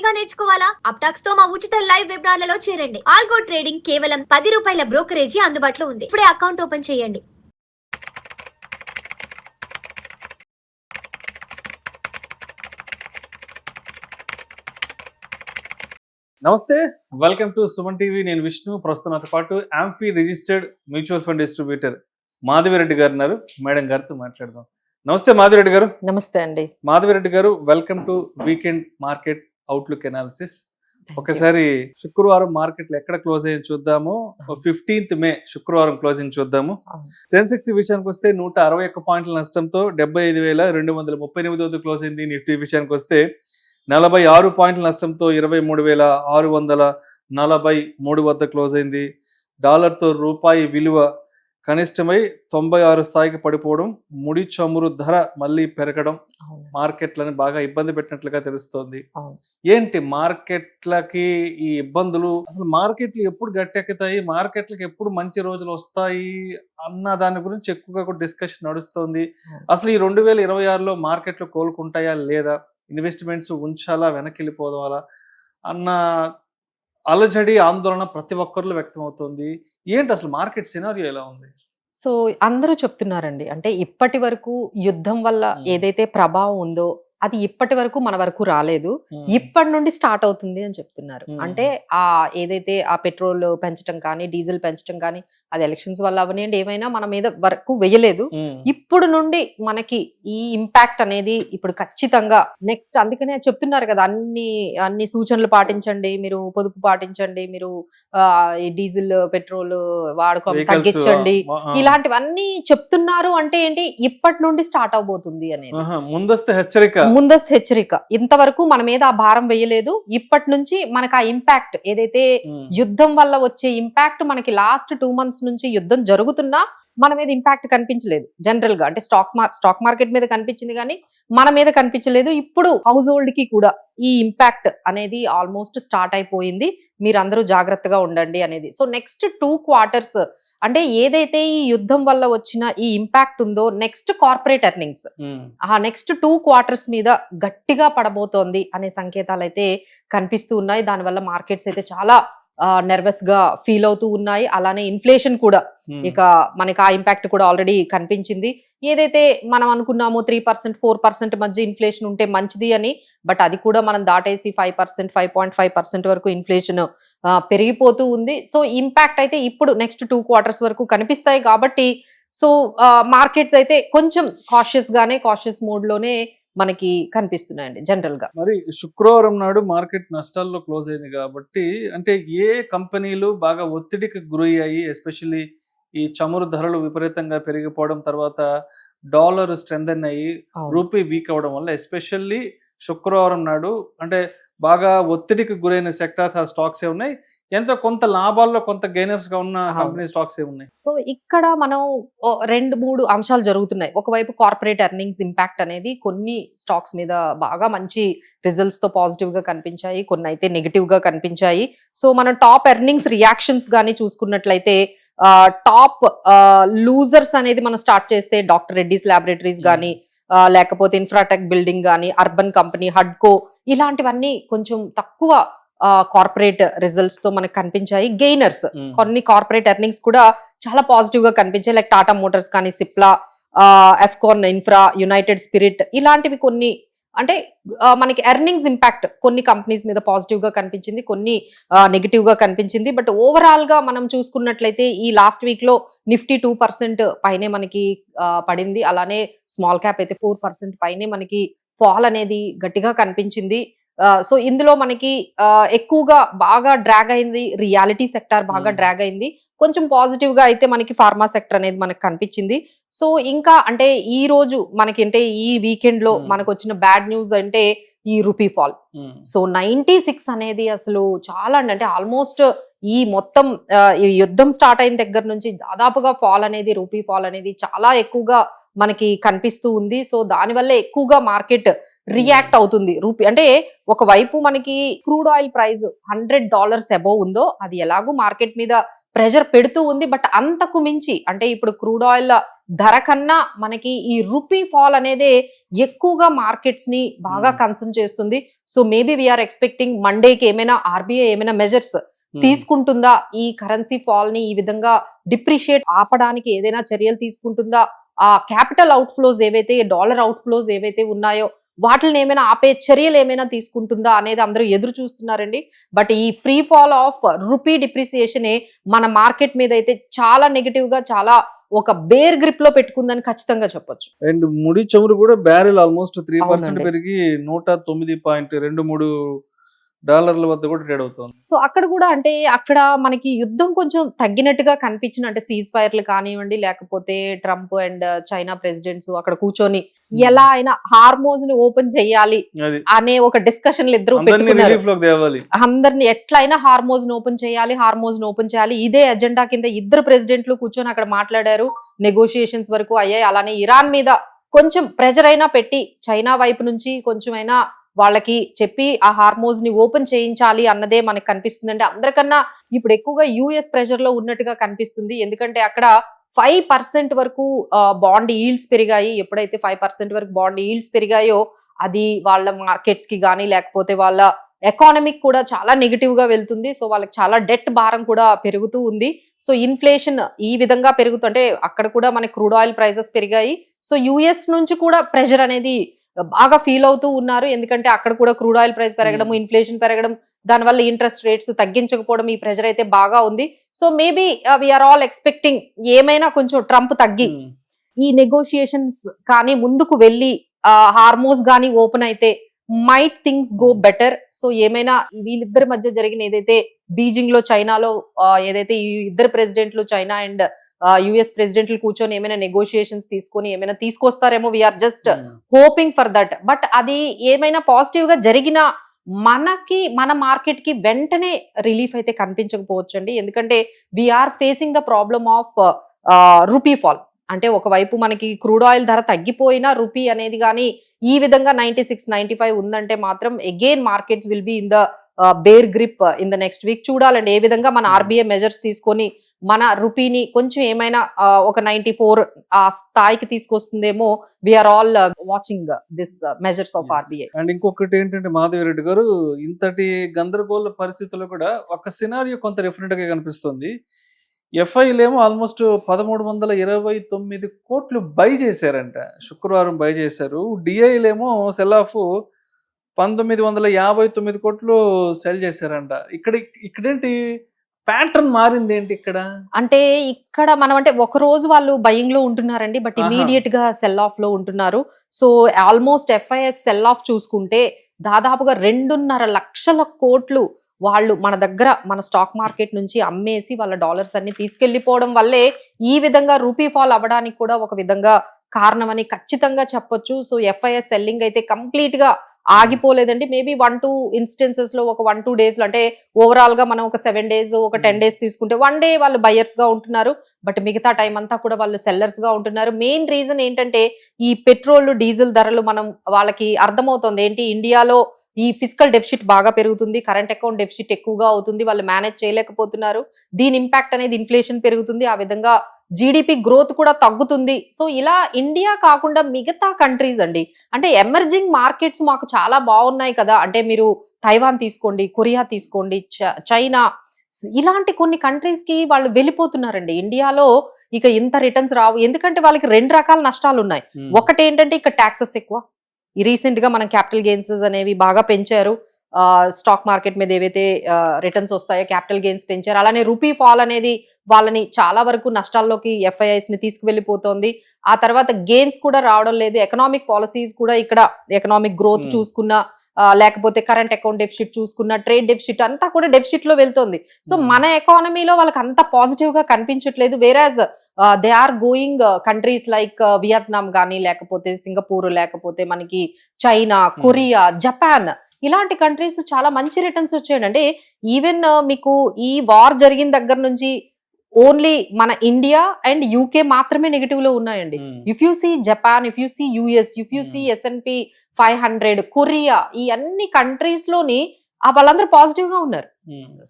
గా నేర్చుకోవాలా? అప్టాక్స్ తో మా ఉచిత లైవ్ వెబినార్లలో చేరండి. ఆల్గో ట్రేడింగ్ కేవలం 10 రూపాయల బ్రోకరేజీ అందుబాటులో ఉంది. ఇప్పుడే అకౌంట్ ఓపెన్ చేయండి. నమస్తే, వెల్కమ్ టు సుమన్ టీవీ. నేను విష్ణు. ప్రస్తుతం నాతో పాటు amphi registered mutual fund distributor Madhavi Reddy గారు ఉన్నారు. మేడం గారితో మాట్లాడదాం. నమస్తే మాధవిరెడ్డి గారు. నమస్తే అండి. మాధవిరెడ్డి గారు, welcome to weekend market outlook analysis. ఒకసారి శుక్రవారం మార్కెట్లు ఎక్కడ క్లోజ్ అయ్యి చూద్దాము. 15th మే శుక్రవారం క్లోజింగ్ చూద్దాము. సెన్సెక్స్ విషయానికి వస్తే 161 పాయింట్ల నష్టంతో 75,238 వద్ద క్లోజ్ అయింది. నిఫ్టీ విషయానికి వస్తే 46 పాయింట్ల నష్టంతో 23,643 వద్ద క్లోజ్ అయింది. డాలర్తో రూపాయి విలువ కనిష్టమై 96 స్థాయికి పడిపోవడం, ముడి చమురు ధర మళ్ళీ పెరగడం మార్కెట్లను బాగా ఇబ్బంది పెట్టినట్లుగా తెలుస్తోంది. ఏంటి మార్కెట్లకి ఈ ఇబ్బందులు? అసలు మార్కెట్లు ఎప్పుడు గట్టెక్కుతాయి, మార్కెట్లకి ఎప్పుడు మంచి రోజులు వస్తాయి అన్న దాని గురించి ఎక్కువగా కూడా డిస్కషన్ నడుస్తోంది. అసలు ఈ 2026లో మార్కెట్లు కోలుకుంటాయా లేదా, ఇన్వెస్ట్మెంట్స్ ఉంచాలా, వెనక్కి వెళ్ళిపోవాలా అన్న అలజడి, ఆందోళన ప్రతి ఒక్కరిలో వ్యక్తం అవుతుంది. ఏంటి అసలు మార్కెట్ సినారియో ఎలా ఉంది? సో అందరూ చెప్తున్నారండి, అంటే ఇప్పటి వరకు యుద్ధం వల్ల ఏదైతే ప్రభావం ఉందో అది ఇప్పటి వరకు మన వరకు రాలేదు, ఇప్పటి నుండి స్టార్ట్ అవుతుంది అని చెప్తున్నారు. అంటే ఆ ఏదైతే ఆ పెట్రోల్ పెంచడం కానీ, డీజిల్ పెంచడం కానీ, అది ఎలక్షన్స్ వల్ల అవనివ్వండి, ఏమైనా మన మీద వరకు వేయలేదు. ఇప్పుడు నుండి మనకి ఈ ఇంపాక్ట్ అనేది ఇప్పుడు ఖచ్చితంగా నెక్స్ట్, అందుకనే చెప్తున్నారు కదా, అన్ని సూచనలు పాటించండి, మీరు పొదుపు పాటించండి, మీరు ఈ డీజిల్ పెట్రోల్ వాడుకో తగ్గించండి, ఇలాంటివన్నీ చెప్తున్నారు. అంటే ఏంటి, ఇప్పటి నుండి స్టార్ట్ అవబోతుంది అనేది ముందస్తు హెచ్చరిక. ఇంతవరకు మన మీద ఆ భారం వేయలేదు, ఇప్పటి నుంచి మనకు ఆ ఇంపాక్ట్ ఏదైతే యుద్ధం వల్ల వచ్చే ఇంపాక్ట్ మనకి లాస్ట్ 2 months నుంచి యుద్ధం జరుగుతున్నా మన మీద ఇంపాక్ట్ కనిపించలేదు. జనరల్ గా అంటే స్టాక్ మార్కెట్ మీద కనిపించింది కానీ మన మీద కనిపించలేదు. ఇప్పుడు హౌస్ హోల్డ్ కి కూడా ఈ ఇంపాక్ట్ అనేది ఆల్మోస్ట్ స్టార్ట్ అయిపోయింది. మీరందరూ జాగ్రత్తగా ఉండండి అనేది. సో నెక్స్ట్ 2 quarters అంటే ఏదైతే ఈ యుద్ధం వల్ల వచ్చిన ఈ ఇంపాక్ట్ ఉందో, నెక్స్ట్ కార్పొరేట్ ఎర్నింగ్స్ ఆ నెక్స్ట్ 2 quarters మీద గట్టిగా పడబోతోంది అనే సంకేతాలు అయితే కనిపిస్తూ ఉన్నాయి. దానివల్ల మార్కెట్స్ అయితే చాలా నర్వస్ గా ఫీల్ అవుతూ ఉన్నాయి. అలానే ఇన్ఫ్లేషన్ కూడా ఇక మనకి ఆ ఇంపాక్ట్ కూడా ఆల్రెడీ కనిపించింది. ఏదైతే మనం అనుకున్నామో 3%, 4% మధ్య ఇన్ఫ్లేషన్ ఉంటే మంచిది అని, బట్ అది కూడా మనం దాటేసి 5%, 5.5% వరకు ఇన్ఫ్లేషన్ పెరిగిపోతూ ఉంది. సో ఇంపాక్ట్ అయితే ఇప్పుడు నెక్స్ట్ 2 quarters వరకు కనిపిస్తాయి. కాబట్టి సో మార్కెట్స్ అయితే కొంచెం కాషియస్ మోడ్ లోనే మనకి కనిపిస్తున్నాయండి జనరల్ గా. మరి శుక్రవారం నాడు మార్కెట్ నష్టాల్లో క్లోజ్ అయింది కాబట్టి, అంటే ఏ కంపెనీలు బాగా ఒత్తిడికి గురయ్యాయి? ఎస్పెషల్లీ ఈ చమురు ధరలు విపరీతంగా పెరిగిపోవడం, తర్వాత డాలర్ స్ట్రెంథెన్ అయ్యి రూపీ వీక్ అవడం వల్ల ఎస్పెషల్లీ శుక్రవారం నాడు అంటే బాగా ఒత్తిడికి గురైన సెక్టార్స్ ఆ స్టాక్స్ ఏ ఉన్నాయి. ఎంతో కొంత లాభాల్లో కొంత గెయినర్స్ గా ఉన్న కంపెనీ స్టాక్స్ ఏ ఉన్నాయి. సో ఇక్కడ మనం 2-3 అంశాలు జరుగుతున్నాయి. ఒకవైపు కార్పొరేట్ ఎర్నింగ్స్ ఇంపాక్ట్ అనేది కొన్ని స్టాక్స్ మీద బాగా మంచి రిజల్ట్స్ తో పాజిటివ్ గా కనిపించాయి, కొన్ని అయితే నెగిటివ్ గా కనిపించాయి. సో మనం టాప్ ఎర్నింగ్స్ రియాక్షన్స్ గానీ చూసుకున్నట్లయితే టాప్ లూజర్స్ అనేది మనం స్టార్ట్ చేస్తే డాక్టర్ రెడ్డిస్ ల్యాబొరేటరీస్ గానీ, లేకపోతే ఇన్ఫ్రాటెక్ బిల్డింగ్ గానీ, అర్బన్ కంపెనీ, హడ్కో, ఇలాంటివన్నీ కొంచెం తక్కువ కార్పొరేట్ రిజల్ట్స్ తో మనకు కనిపించాయి. గెయినర్స్ కొన్ని కార్పొరేట్ ఎర్నింగ్స్ కూడా చాలా పాజిటివ్ గా కనిపించాయి, లైక్ టాటా మోటార్స్ కానీ, సిప్లా, ఎఫ్కాన్ ఇన్ఫ్రా, యునైటెడ్ స్పిరిట్, ఇలాంటివి కొన్ని. అంటే మనకి ఎర్నింగ్స్ ఇంపాక్ట్ కొన్ని కంపెనీస్ మీద పాజిటివ్ గా కనిపించింది, కొన్ని నెగిటివ్ గా కనిపించింది. బట్ ఓవరాల్ గా మనం చూసుకున్నట్లయితే ఈ లాస్ట్ వీక్ లో నిఫ్టీ 2% పైనే మనకి పడింది. అలానే స్మాల్ క్యాప్ అయితే 4% పైనే మనకి ఫాల్ అనేది గట్టిగా కనిపించింది. సో ఇందులో మనకి ఎక్కువగా బాగా డ్రాగ్ అయింది రియాలిటీ సెక్టార్, బాగా డ్రాగ్ అయింది. కొంచెం పాజిటివ్ గా అయితే మనకి ఫార్మా సెక్టర్ అనేది మనకు కనిపించింది. సో ఇంకా అంటే ఈ రోజు మనకి అంటే ఈ వీకెండ్ లో మనకు వచ్చిన బ్యాడ్ న్యూస్ అంటే ఈ రూపీ ఫాల్. సో 96 అనేది అసలు చాలా అంటే ఆల్మోస్ట్ ఈ మొత్తం ఈ యుద్ధం స్టార్ట్ అయిన దగ్గర నుంచి దాదాపుగా ఫాల్ అనేది, రూపీ ఫాల్ అనేది చాలా ఎక్కువగా మనకి కనిపిస్తూ ఉంది. సో దానివల్ల ఎక్కువగా మార్కెట్ రియాక్ట్ అవుతుంది రూపీ. అంటే ఒకవైపు మనకి క్రూడ్ ఆయిల్ ప్రైస్ $100 అబోవ్ ఉందో అది ఎలాగూ మార్కెట్ మీద ప్రెషర్ పెడుతూ ఉంది. బట్ అంతకు మించి అంటే ఇప్పుడు క్రూడ్ ఆయిల్ ధర కన్నా మనకి ఈ రూపీ ఫాల్ అనేది ఎక్కువగా మార్కెట్స్ ని బాగా కన్సర్న్ చేస్తుంది. సో మేబీ వీఆర్ ఎక్స్పెక్టింగ్ మండేకి ఏమైనా ఆర్బీఐ ఏమైనా మెజర్స్ తీసుకుంటుందా, ఈ కరెన్సీ ఫాల్ ని ఈ విధంగా డిప్రిషియేట్ ఆపడానికి ఏదైనా చర్యలు తీసుకుంటుందా, ఆ క్యాపిటల్ అవుట్ ఫ్లోస్ ఏవైతే డాలర్ అవుట్ ఫ్లోస్ ఏవైతే ఉన్నాయో వాటిని ఏమైనా ఆపే చర్యలు ఏమైనా తీసుకుంటుందా అనేది అందరూ ఎదురు చూస్తున్నారండి. బట్ ఈ free fall of rupee depreciation మన మార్కెట్ మీద అయితే చాలా నెగటివ్ గా, చాలా ఒక బేర్ గ్రిప్ లో పెట్టుకుందని ఖచ్చితంగా చెప్పొచ్చు. అండ్ ముడి చమురు కూడా బ్యారెల్ ఆల్మోస్ట్ 3% అవునండి. పెరిగి $109.23 వద్ద కూడా ట్రేడ్ అవుతుంది. సో అక్కడ కూడా అంటే అక్కడ మనకి యుద్ధం కొంచెం తగ్గినట్టుగా కనిపించిన, అంటే సీజ్ ఫైర్లు కానివ్వండి, లేకపోతే ట్రంప్ అండ్ చైనా ప్రెసిడెంట్స్ అక్కడ కూర్చొని ఎలా అయినా హార్మోజ్ ని ఓపెన్ చేయాలి అది అనే ఒక డిస్కషన్లు ఇద్దరు అందరినీ పెట్టుకున్నారు. రిలీఫ్ లోకి తేవాలి. అందరిని ఎట్లయినా హార్మోజ్ ని ఓపెన్ చేయాలి, హార్మోజ్ ని ఓపెన్ చేయాలి, ఇదే ఎజెండా కింద ఇద్దరు ప్రెసిడెంట్లు కూర్చొని అక్కడ మాట్లాడారు. నెగోషియేషన్స్ వరకు అయ్యాయి. అలానే ఇరాన్ మీద కొంచెం ప్రెజర్ అయినా పెట్టి చైనా వైపు నుంచి కొంచెమైనా వాళ్ళకి చెప్పి ఆ హార్మోజ్ ని ఓపెన్ చేయించాలి అన్నదే మనకు కనిపిస్తుంది. అంటే అందరికన్నా ఇప్పుడు ఎక్కువగా యుఎస్ ప్రెషర్ లో ఉన్నట్టుగా కనిపిస్తుంది. ఎందుకంటే అక్కడ 5% వరకు బాండ్ ఈల్డ్స్ పెరిగాయి. ఎప్పుడైతే 5% వరకు బాండ్ ఈల్డ్స్ పెరిగాయో అది వాళ్ళ మార్కెట్స్ కి కానీ లేకపోతే వాళ్ళ ఎకానమిక్ కూడా చాలా నెగిటివ్ గా వెళ్తుంది. సో వాళ్ళకి చాలా డెట్ భారం కూడా పెరుగుతూ ఉంది. సో ఇన్ఫ్లేషన్ ఈ విధంగా పెరుగుతుంటే అక్కడ కూడా మనకి క్రూడ్ ఆయిల్ ప్రైసెస్ పెరిగాయి. సో యుఎస్ నుంచి కూడా ప్రెషర్ అనేది బాగా ఫీల్ అవుతూ ఉన్నారు. ఎందుకంటే అక్కడ కూడా క్రూడ్ ఆయిల్ ప్రైస్ పెరగడం, ఇన్ఫ్లేషన్ పెరగడం, దానివల్ల ఇంట్రెస్ట్ రేట్స్ తగ్గించకపోవడం, ఈ ప్రెషర్ అయితే బాగా ఉంది. So maybe we are all expecting ఏమైనా కొంచెం ట్రంప్ తగ్గి ఈ నెగోషియేషన్స్ కానీ ముందుకు వెళ్ళి హార్మోస్ గానీ ఓపెన్ అయితే might things go better. So ఏమైనా వీళ్ళిద్దరి మధ్య జరిగిన ఏదైతే బీజింగ్ లో చైనాలో ఏదైతే ఈ ఇద్దరు ప్రెసిడెంట్లు చైనా అండ్ యుఎస్ ప్రెసిడెంట్లు కూర్చొని ఏమైనా నెగోషియేషన్స్ తీసుకొని ఏమైనా తీసుకొస్తారేమో, we're just hoping for that. But అది ఏమైనా పాజిటివ్ గా జరిగినా మన మార్కెట్ కి వెంటనే రిలీఫ్ అయితే కనిపించకపోవచ్చు అండి. ఎందుకంటే we are facing the problem of rupee fall. అంటే ఒకవైపు మనకి క్రూడ్ ఆయిల్ ధర తగ్గిపోయినా రూపీ అనేది కానీ ఈ విధంగా 96-95 ఉందంటే మాత్రం again markets will be in the bear grip in the next week. చూడాలండి ఏ విధంగా మన ఆర్బీఐ మెజర్స్ తీసుకొని మన రూపీని కొంచెం ఏమైనా ఒక 94 ఆ స్థాయికి తీసుకొస్తుందేమో. We're all watching this measures of RBI. And ఇంకొకటి ఏంటంటే మాధవిరెడ్డి గారు, ఇంతటి గందరగోళ పరిస్థితుల్లో కూడా ఒక సినారియో కొంత డిఫరెంట్ గా కనిపిస్తుంది. ఎఫ్ఐలేమో ఆల్మోస్ట్ 1329 కోట్లు బై చేశారంట, శుక్రవారం బై చేశారు. డిఐలేమో సెల్ ఆఫ్ 1959 కోట్లు సెల్ చేశారంట. ఇక్కడేంటి ప్యాటర్న్ మారింది ఏంటి ఇక్కడ? అంటే ఇక్కడ మనం అంటే ఒక రోజు వాళ్ళు బయింగ్ లో ఉంటున్నారండి, బట్ ఇమీడియట్ గా సెల్ ఆఫ్ లో ఉంటున్నారు. So almost FIs sell off చూసుకుంటే దాదాపుగా 2.5 లక్షల కోట్లు వాళ్ళు మన దగ్గర మన స్టాక్ మార్కెట్ నుంచి అమ్మేసి వాళ్ళ డాలర్స్ అన్ని తీసుకెళ్లిపోవడం వల్లే ఈ విధంగా రూపీ ఫాల్ అవ్వడానికి కూడా ఒక విధంగా కారణమని ఖచ్చితంగా చెప్పొచ్చు. సో ఎఫ్ఐఎస్ సెల్లింగ్ అయితే కంప్లీట్ గా ఆగిపోలేదండి. మేబీ 1-2 ఇన్స్టెన్సెస్ లో ఒక 1-2 డేస్ లో, అంటే ఓవరాల్ గా మనం ఒక 7 days ఒక 10 days తీసుకుంటే 1 day వాళ్ళు బయర్స్ గా ఉంటున్నారు, బట్ మిగతా టైం అంతా కూడా వాళ్ళు సెల్లర్స్ గా ఉంటున్నారు. మెయిన్ రీజన్ ఏంటంటే ఈ పెట్రోల్ డీజిల్ ధరలు మనం వాళ్ళకి అర్థమవుతుంది ఏంటి, ఇండియాలో ఈ ఫిజికల్ డెఫిసిట్ బాగా పెరుగుతుంది, కరెంట్ అకౌంట్ డెఫిసిట్ ఎక్కువగా అవుతుంది, వాళ్ళు మేనేజ్ చేయలేకపోతున్నారు. దీని ఇంపాక్ట్ అనేది ఇన్ఫ్లేషన్ పెరుగుతుంది, ఆ విధంగా జీడిపి గ్రోత్ కూడా తగ్గుతుంది. సో ఇలా ఇండియా కాకుండా మిగతా కంట్రీస్ అండి, అంటే ఎమర్జింగ్ మార్కెట్స్ మాకు చాలా బాగున్నాయి కదా, అంటే మీరు తైవాన్ తీసుకోండి, కొరియా తీసుకోండి, చైనా, ఇలాంటి కొన్ని కంట్రీస్ కి వాళ్ళు వెళ్ళిపోతున్నారండి. ఇండియాలో ఇక ఇంత రిటర్న్స్ రావు, ఎందుకంటే వాళ్ళకి 2 రకాల నష్టాలు ఉన్నాయి. ఒకటి ఏంటంటే ఇక్కడ ట్యాక్సెస్ ఎక్కువ, రీసెంట్ గా మనం క్యాపిటల్ గెయిన్స్ అనేవి బాగా పెంచారు, స్టాక్ మార్కెట్ మీద ఏవైతే రిటర్న్స్ వస్తాయో క్యాపిటల్ గెయిన్స్ పెంచారు. అలానే రూపీ ఫాల్ అనేది వాళ్ళని చాలా వరకు నష్టాల్లోకి ఎఫ్ఐఐస్ ని తీసుకువెళ్ళిపోతోంది. ఆ తర్వాత గెయిన్స్ కూడా రావడం లేదు. ఎకనామిక్ పాలసీస్ కూడా ఇక్కడ ఎకనామిక్ గ్రోత్ చూసుకున్నా, లేకపోతే కరెంట్ అకౌంట్ డెఫిసిట్ చూసుకున్న, ట్రేడ్ డెఫిసిట్ అంతా కూడా డెఫిసిట్ లో వెళ్తుంది. సో మన ఎకానమీలో వాళ్ళకి అంత పాజిటివ్ గా కనిపించట్లేదు. Whereas they are going countries like Vietnam కానీ, లేకపోతే సింగపూర్, లేకపోతే మనకి చైనా, కొరియా, జపాన్, ఇలాంటి కంట్రీస్ చాలా మంచి రిటర్న్స్ వచ్చాయండి. అంటే ఈవెన్ మీకు ఈ వార్ జరిగిన దగ్గర నుంచి ఓన్లీ మన ఇండియా అండ్ యూకే మాత్రమే నెగిటివ్ లో ఉన్నాయండి. If you see Japan, if you see US, if you see S&P 500, Korea, ఈ అన్ని కంట్రీస్ లోని వాళ్ళందరూ పాజిటివ్ గా ఉన్నారు.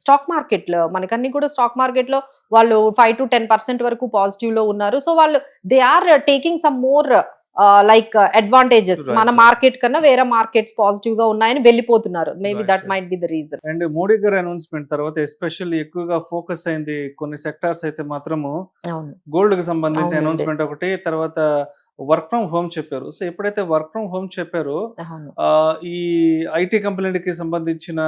స్టాక్ మార్కెట్ లో మనకన్నీ కూడా స్టాక్ మార్కెట్ లో వాళ్ళు 5 to 10% వరకు పాజిటివ్ లో ఉన్నారు. సో వాళ్ళు they are taking some more like advantages. మన మార్కెట్ కన్నా వేరే మార్కెట్స్ పాజిటివ్ గా ఉన్నాయని వెళ్ళిపోతున్నారు. Maybe that might be the reason. And Modi గారి అనౌన్స్మెంట్ తర్వాత ఎస్పెషల్లీ ఎక్కువగా ఫోకస్ అయింది కొన్ని సెక్టార్స్ అయితే మాత్రము గోల్డ్ కి సంబంధించి అనౌన్స్మెంట్ ఒకటి, తర్వాత వర్క్ ఫ్రమ్ హోమ్ చెప్పారు. సో ఎప్పుడైతే వర్క్ ఫ్రమ్ హోమ్ చెప్పారో ఈ ఐటీ కంపెనీలకి సంబంధించిన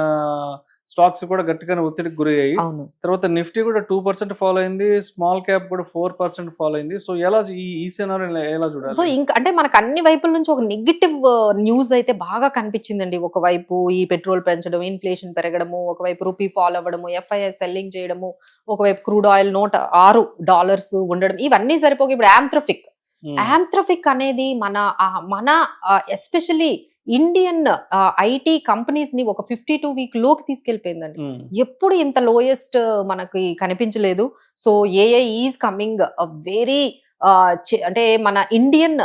స్టాక్స్ కూడా గట్టిగానే ఒత్తిడికి గురయ్యాయి. తర్వాత నిఫ్టీ కూడా 2% ఫాలో అయింది, స్మాల్ క్యాప్ కూడా 4% ఫాలో అయింది. సో ఎలా ఈ సినారియో ఎలా చూడాలి? సో ఇంకా అంటే మనకు అన్ని వైపుల నుంచి ఒక నెగిటివ్ న్యూస్ అయితే బాగా కనిపించిందండి. ఒకవైపు ఈ పెట్రోల్ పెంచడం, ఇన్ఫ్లేషన్ పెరగడము, ఒకవైపు రూపీ ఫాల్ అవ్వడము, FII సెల్లింగ్ చేయడము, ఒకవైపు క్రూడ్ ఆయిల్ నోట్ $6 ఉండడం, ఇవన్నీ సరిపోక ఇప్పుడు యాంథ్రఫిక్ అనేది మన ఎస్పెషల్లీ ఇండియన్ ఐటీ కంపెనీస్ ని ఒక 52 వీక్ లోకి తీసుకెళ్లిపోయిందండి. ఎప్పుడు ఇంత లోయెస్ట్ మనకి కనిపించలేదు. So AI is coming very అంటే మన ఇండియన్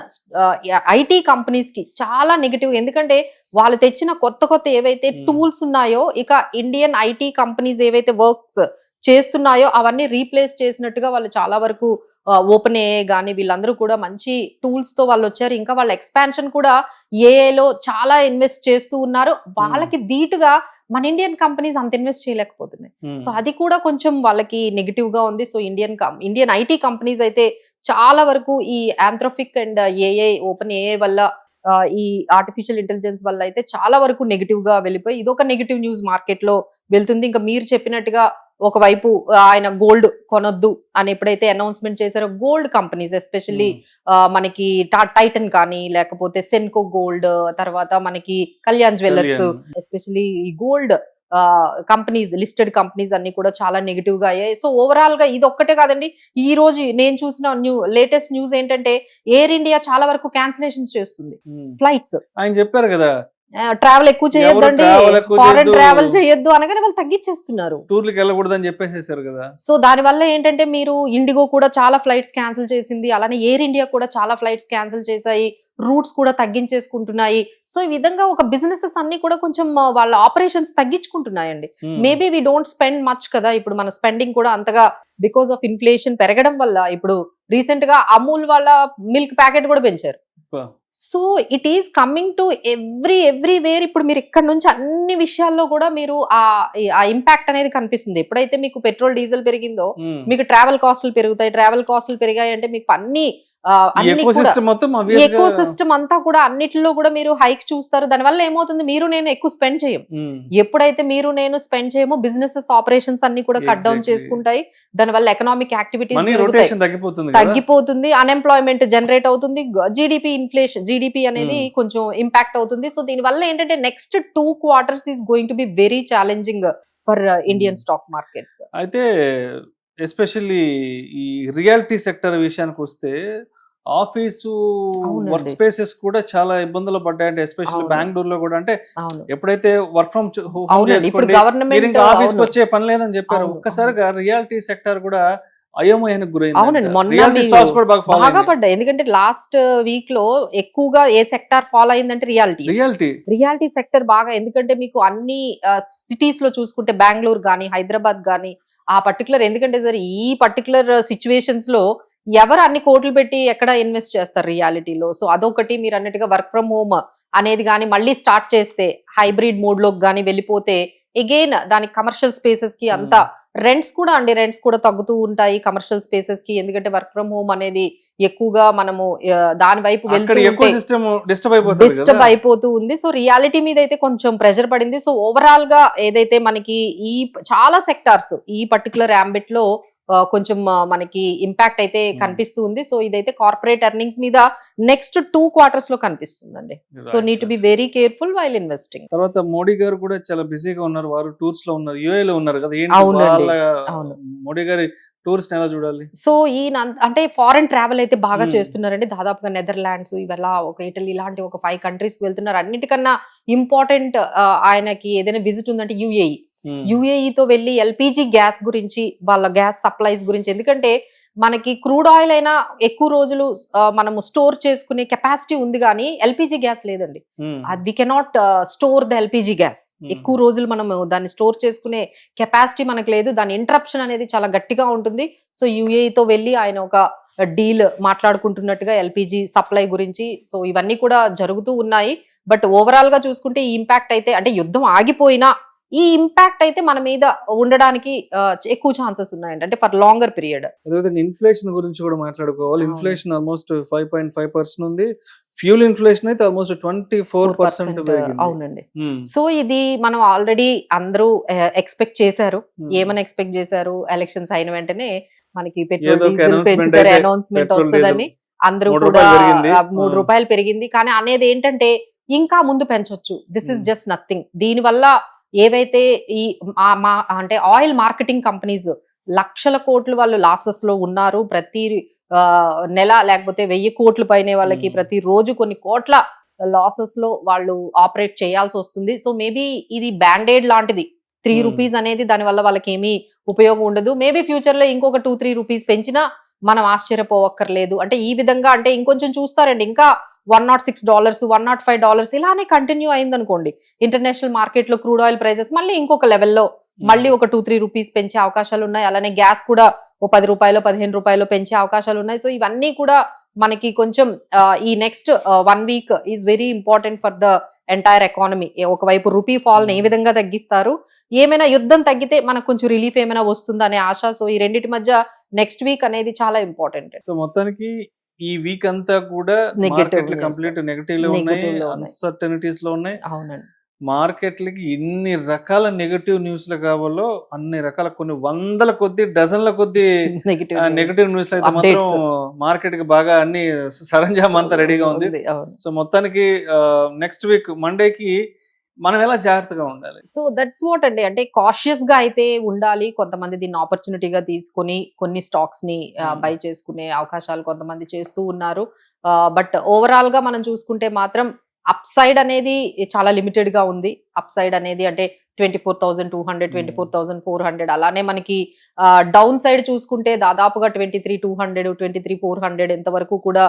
ఐటీ కంపెనీస్ కి చాలా నెగిటివ్. ఎందుకంటే వాళ్ళు తెచ్చిన కొత్త ఏవైతే టూల్స్ ఉన్నాయో, ఇక ఇండియన్ ఐటీ కంపెనీస్ ఏవైతే వర్క్స్ చేస్తున్నాయో అవన్నీ రీప్లేస్ చేసినట్టుగా వాళ్ళు చాలా వరకు ఓపెన్ AI గానీ వీళ్ళందరూ కూడా మంచి టూల్స్ తో వాళ్ళు వచ్చారు. ఇంకా వాళ్ళ ఎక్స్పాన్షన్ కూడా AI లో చాలా ఇన్వెస్ట్ చేస్తూ ఉన్నారు. వాళ్ళకి ధీటుగా మన ఇండియన్ కంపెనీస్ అంత ఇన్వెస్ట్ చేయలేకపోతున్నాయి. సో అది కూడా కొంచెం వాళ్ళకి నెగిటివ్ గా ఉంది. సో ఇండియన్ ఐటీ కంపెనీస్ అయితే చాలా వరకు ఈ యాంథ్రోపిక్ అండ్ AI ఓపెన్ AI వల్ల ఈ ఆర్టిఫిషియల్ ఇంటెలిజెన్స్ వల్ల అయితే చాలా వరకు నెగిటివ్ గా వెళ్ళిపోయి ఇదొక నెగిటివ్ న్యూస్ మార్కెట్ లో వెళ్తుంది. ఇంకా మీరు చెప్పినట్టుగా ఒకవైపు ఆయన గోల్డ్ కొనొద్దు అని ఎప్పుడైతే అనౌన్స్మెంట్ చేశారో, గోల్డ్ కంపెనీస్ ఎస్పెషల్లీ మనకి టైటన్ కానీ, లేకపోతే సెన్కో గోల్డ్, తర్వాత మనకి కళ్యాణ్ జ్యువెలర్స్, ఎస్పెషల్లీ ఈ గోల్డ్ కంపెనీస్, లిస్టెడ్ కంపెనీస్ అన్ని కూడా చాలా నెగిటివ్ గా అయ్యాయి. సో ఓవరాల్ గా ఇది ఒక్కటే కాదండి, ఈ రోజు నేను చూసిన లేటెస్ట్ న్యూస్ ఏంటంటే ఎయిర్ ఇండియా చాలా వరకు క్యాన్సిలేషన్స్ చేస్తుంది ఫ్లైట్స్. ఆయన చెప్పారు కదా ట్రావెల్ ఎక్కువ చేయొద్దండి, ఫారెన్ ట్రావెల్ చేయొద్దు అనగానే వాళ్ళు తగ్గించేస్తున్నారు, టూర్లకు వెళ్ళకూడదు అని చెప్పేసేసారు కదా. సో దాని వల్ల ఏంటంటే మీరు ఇండిగో కూడా చాలా ఫ్లైట్స్ క్యాన్సిల్ చేసింది, అలానే ఎయిర్ ఇండియా కూడా చాలా ఫ్లైట్స్ క్యాన్సిల్ చేశాయి, రూట్స్ కూడా తగ్గించేసుకుంటున్నాయి. సో ఈ విధంగా ఒక బిజినెసెస్ అన్ని కూడా కొంచెం వాళ్ళ ఆపరేషన్స్ తగ్గించుకుంటున్నాయండి. Maybe we don't spend much కదా, ఇప్పుడు మన స్పెండింగ్ కూడా అంతగా బికాస్ ఆఫ్ ఇన్ఫ్లేషన్ పెరగడం వల్ల ఇప్పుడు రీసెంట్ గా అమూల్ వాళ్ళ మిల్క్ ప్యాకెట్ కూడా పెంచారు. So it is coming to everywhere. ఇప్పుడు మీరు ఇక్కడ నుంచి అన్ని విషయాల్లో కూడా మీరు ఆ ఇంపాక్ట్ అనేది కనిపిస్తుంది. ఎప్పుడైతే మీకు పెట్రోల్ డీజిల్ పెరిగిందో మీకు ట్రావెల్ కాస్టులు పెరుగుతాయి, ట్రావెల్ కాస్టులు పెరిగాయి అంటే మీకు ఎకో సిస్టమ్ అంతా కూడా అన్నిటిలో కూడా మీరు హైక్ చూస్తారు. దానివల్ల ఏమవుతుంది, మీరు నేను ఎక్కువ స్పెండ్ చేయం. ఎప్పుడైతే మీరు నేను స్పెండ్ చేయమో బిజినెసెస్ ఆపరేషన్స్ అన్ని కూడా కట్ డౌన్ చేసుకుంటాయి. దానివల్ల ఎకనామిక్ యాక్టివిటీస్ తగ్గిపోతుంది, అన్ఎంప్లాయ్మెంట్ జనరేట్ అవుతుంది, జీడిపి అనేది కొంచెం ఇంపాక్ట్ అవుతుంది. సో దీనివల్ల ఏంటంటే next 2 quarters is going to be very challenging for Indian stock markets. అయితే ఎస్పెషల్లీ ఈ రియాలిటీ సెక్టర్ విషయానికి వస్తే ఆఫీసు వర్క్ స్పేసెస్ కూడా చాలా ఇబ్బందులు పడ్డాయంటే, ఎస్పెషల్లీ బెంగళూరులో కూడా. అంటే ఎప్పుడైతే వర్క్ ఫ్రమ్ హోమ్ చేసుకోండి, ఆఫీస్కి వచ్చే పని లేదని చెప్పారు, ఒక్కసారిగా రియాలిటీ సెక్టర్ కూడా అయోమయానికి గురైంది. అవునండి, బాగా పడ్డాయి. ఎందుకంటే లాస్ట్ వీక్ లో ఎక్కువగా ఏ సెక్టార్ ఫాలో అయిందంటే రియాలిటీ సెక్టర్ బాగా. ఎందుకంటే మీకు అన్ని సిటీస్ లో చూసుకుంటే బెంగళూరు గానీ, హైదరాబాద్ గానీ ఆ పర్టికులర్, ఎందుకంటే సార్ ఈ పర్టికులర్ సిచ్యువేషన్స్ లో ఎవరు అన్ని కోట్లు పెట్టి ఎక్కడ ఇన్వెస్ట్ చేస్తారు రియాలిటీలో. సో అదొకటి. మీరు అన్నట్టుగా వర్క్ ఫ్రమ్ హోమ్ అనేది కానీ మళ్ళీ స్టార్ట్ చేస్తే, హైబ్రిడ్ మోడ్ లోకి కానీ వెళ్ళిపోతే అగైన్ దానికి కమర్షియల్ స్పేసెస్ కి అంతా రెంట్స్ కూడా తగ్గుతూ ఉంటాయి కమర్షియల్ స్పేసెస్ కి. ఎందుకంటే వర్క్ ఫ్రమ్ హోమ్ అనేది ఎక్కువగా మనము దాని వైపు డిస్టర్బ్ అయిపోతూ ఉంది. సో రియాలిటీ మీద అయితే కొంచెం ప్రెషర్ పడింది. సో ఓవరాల్ గా ఏదైతే మనకి ఈ చాలా సెక్టార్స్ ఈ పర్టికులర్ అంబిట్ లో కొంచెం మనకి ఇంపాక్ట్ అయితే కనిపిస్తూ ఉంది. సో ఇదైతే కార్పొరేట్ ఎర్నింగ్స్ మీద నెక్స్ట్ 2 quarters లో కనిపిస్తుందండి. So need to be very careful while investing. తర్వాత మోడీ గారు కూడా చాలా బిజీగా ఉన్నారు, వారు టూర్స్ లో ఉన్నారు, యుఏ లో ఉన్నారు కదా. మోడీ గారి టూర్స్ ఎలా చూడాలి? సో అంటే ఫారెన్ ట్రావెల్ అయితే బాగా చేస్తున్నారండి. దాదాపుగా నెదర్లాండ్స్, ఇవల్ల ఒక ఇటలీ ఇలాంటి ఒక 5 countries కి వెళ్తున్నారు. అన్నిటికన్నా ఇంపార్టెంట్ ఆయనకి ఏదైనా విజిట్ ఉందంటే యుఏఈ. యుఏఈతో వెళ్ళి ఎల్పిజి గ్యాస్ గురించి, వాళ్ళ గ్యాస్ సప్లైస్ గురించి, ఎందుకంటే మనకి క్రూడ్ ఆయిల్ అయినా ఎక్కువ రోజులు మనము స్టోర్ చేసుకునే కెపాసిటీ ఉంది, కానీ ఎల్పిజి గ్యాస్ లేదండి. We cannot store the LPG gas. ఎక్కువ రోజులు మనం దాన్ని స్టోర్ చేసుకునే కెపాసిటీ మనకు లేదు. దాని ఇంటరప్షన్ అనేది చాలా గట్టిగా ఉంటుంది. సో యుఏఈతో వెళ్ళి ఆయన ఒక డీల్ మాట్లాడుకుంటున్నట్టుగా ఎల్పిజి సప్లై గురించి. సో ఇవన్నీ కూడా జరుగుతూ ఉన్నాయి. బట్ ఓవరాల్ గా చూసుకుంటే ఈ ఇంపాక్ట్ అయితే, అంటే యుద్ధం ఆగిపోయినా ఈ ఇంపాక్ట్ అయితే మన మీద ఉండడానికి ఎక్కువ ఛాన్సెస్ ఉన్నాయండి, అంటే ఫర్ లాంగర్ పీరియడ్. అదేవిధంగా ఇన్ఫ్లేషన్ గురించి కూడా మాట్లాడుకోవాలి. ఇన్ఫ్లేషన్ ఆల్మోస్ట్ 5.5% ఉంది. ఫ్యూల్ ఇన్ఫ్లేషన్ అయితే ఆల్మోస్ట్ 24% పెరిగింది. అవునండి. సో ఇది మనం ఆల్రెడీ అందరూ ఎక్స్పెక్ట్ చేశారు. ఏమని ఎక్స్పెక్ట్ చేశారు? ఎలక్షన్స్ అయిన వెంటనే మనకి పెట్రోల్ డీజిల్ పెంచుతారు, అనౌన్స్మెంట్ వస్తుందని అందరూ కూడా 3 రూపాయలు పెరిగింది. కానీ అనేది ఏంటంటే ఇంకా ముందు పెంచొచ్చు. This is just nothing. దీని వల్ల ఏవైతే ఈ అంటే ఆయిల్ మార్కెటింగ్ కంపెనీస్ లక్షల కోట్లు వాళ్ళు లాసెస్ లో ఉన్నారు. ప్రతి నెల లేకపోతే 1000 కోట్ల పైనే వాళ్ళకి ప్రతి రోజు కొన్ని కోట్ల లాసెస్ లో వాళ్ళు ఆపరేట్ చేయాల్సి వస్తుంది. సో మేబీ ఇది బ్యాండేడ్ లాంటిది. 3 రూపీస్ అనేది దాని వల్ల వాళ్ళకి ఏమీ ఉపయోగం ఉండదు. మేబీ ఫ్యూచర్ లో ఇంకొక 2-3 రూపీస్ పెంచినా మనం ఆశ్చర్యపోవక్కర్లేదు. అంటే ఈ విధంగా అంటే ఇంకొంచెం చూస్తారండి, ఇంకా $106, $105 ఇలానే కంటిన్యూ అయింది అనుకోండి, ఇంటర్నేషనల్ మార్కెట్ లో క్రూడ్ ఆయిల్ ప్రైజెస్ మళ్ళీ ఇంకొక లెవెల్లో మళ్ళీ ఒక 2-3 రూపీస్ పెంచే అవకాశాలు ఉన్నాయి. అలానే గ్యాస్ కూడా ఓ 10 రూపాయలు 15 రూపాయలు పెంచే అవకాశాలు ఉన్నాయి. సో ఇవన్నీ కూడా మనకి కొంచెం ఈ next 1 week is very important for the entire economy. ఒకవైపు రూపీ ఫాల్ ఏ విధంగా తగ్గిస్తారు, ఏమైనా యుద్ధం తగ్గితే మనకు కొంచెం రిలీఫ్ ఏమైనా వస్తుందా అనే ఆశ. సో ఈ రెండింటి మధ్య నెక్స్ట్ వీక్ అనేది చాలా ఇంపార్టెంట్. సో మొత్తానికి ఈ వీక్ అంతా కూడా మార్కెట్లు కంప్లీట్ నెగటివ్ లో ఉన్నాయి, అన్సర్టనిటీస్ లో ఉన్నాయి. అవునండి. మార్కెట్లకి ఎన్ని రకాల నెగటివ్ న్యూస్లు కావాలో అన్ని రకాల, కొన్ని వందల కొద్ది, డజన్ల కొద్ది నెగటివ్ న్యూస్లు అయితే మాత్రం మార్కెట్ కి బాగా అన్ని సరంజామా అంతా రెడీగా ఉంది. సో మొత్తానికి నెక్స్ట్ వీక్ మండేకి మనం ఎలా జాగ్రత్తగా ఉండాలి? సో దట్స్ వాట్ అండి, అంటే కాషియస్ గా అయితే ఉండాలి. కొంతమంది దీన్ని ఆపర్చునిటీగా తీసుకొని కొన్ని స్టాక్స్ ని బై చేసుకునే అవకాశాలు కొంతమంది చేస్తూ ఉన్నారు. బట్ ఓవరాల్ గా మనం చూసుకుంటే మాత్రం అప్ సైడ్ అనేది చాలా లిమిటెడ్ గా ఉంది. అప్ సైడ్ అనేది అంటే 24,200, 24,400. అలానే మనకి డౌన్ సైడ్ చూసుకుంటే దాదాపుగా 23,200, 23,400 ఎంతవరకు కూడా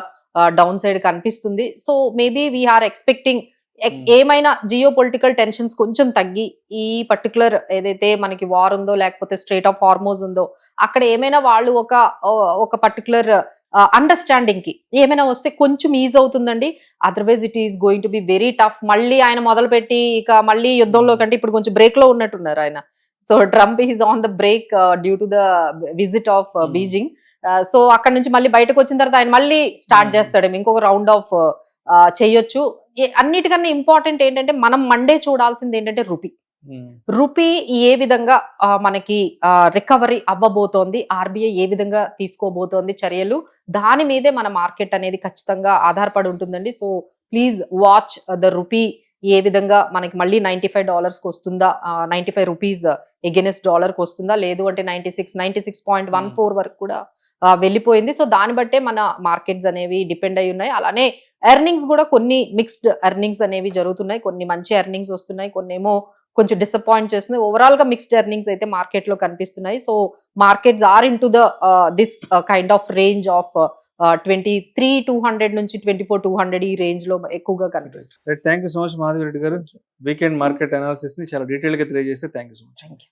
డౌన్ సైడ్ కనిపిస్తుంది. సో మేబీ వీఆర్ ఎక్స్పెక్టింగ్ ఏమైనా జియో పొలిటికల్ టెన్షన్స్ కొంచెం తగ్గి, ఈ పర్టికులర్ ఏదైతే మనకి వార్ ఉందో లేకపోతే స్ట్రేట్ ఆఫ్ హార్మోజ్ ఉందో అక్కడ ఏమైనా వాళ్ళు ఒక పర్టికులర్ అండర్స్టాండింగ్ కి ఏమైనా వస్తే కొంచెం ఈజ్ అవుతుందండి. Otherwise it is going to be very tough. మళ్ళీ ఆయన మొదలుపెట్టి ఇక మళ్ళీ యుద్ధంలో కంటే ఇప్పుడు కొంచెం బ్రేక్ లో ఉన్నట్టున్నారు ఆయన. So Trump is on the break due to the visit of Beijing. So అక్కడ నుంచి మళ్ళీ బయటకు వచ్చిన తర్వాత ఆయన మళ్ళీ స్టార్ట్ చేస్తాడేమో, ఇంకొక రౌండ్ ఆఫ్ చేయొచ్చు. అన్నిటికన్నా ఇంపార్టెంట్ ఏంటంటే మనం మండే చూడాల్సింది ఏంటంటే రూపీ ఏ విధంగా మనకి రికవరీ అవ్వబోతోంది, ఆర్బీఐ ఏ విధంగా తీసుకోబోతోంది చర్యలు, దాని మీదే మన మార్కెట్ అనేది ఖచ్చితంగా ఆధారపడి ఉంటుందండి. So please watch the rupee ఏ విధంగా మనకి మళ్ళీ $95 వస్తుందా, 95 రూపీస్ ఎగెనెస్ట్ డాలర్ కి వస్తుందా, లేదు అంటే 96.14 వరకు కూడా వెళ్ళిపోయింది. సో దాన్ని బట్టే మన మార్కెట్స్ అనేవి డిపెండ్ అయి ఉన్నాయి. అలానే ఎర్నింగ్స్ కూడా కొన్ని మిక్స్డ్ ఎర్నింగ్స్ అనేవి జరుగుతున్నాయి. కొన్ని మంచి ఎర్నింగ్స్ వస్తున్నాయి, కొన్ని ఏమో కొంచెం డిసప్పాయింట్ చేస్తున్నాయి. ఓవరాల్ గా మిక్స్డ్ ఎర్నింగ్స్ అయితే మార్కెట్ లో కనిపిస్తున్నాయి. So markets are in to the this kind of range of 23,200 నుంచి 24,200 ఈ రేంజ్ లో ఎక్కువగా కనిపిస్తుంది. Thank you so much Madhavi Reddy గారు. వీకెండ్ మార్కెట్ అనాలిసిస్ ని చాలా డీటెయిల్ గా తెలియజేస్తే థ్యాంక్ యూ సో మచ్.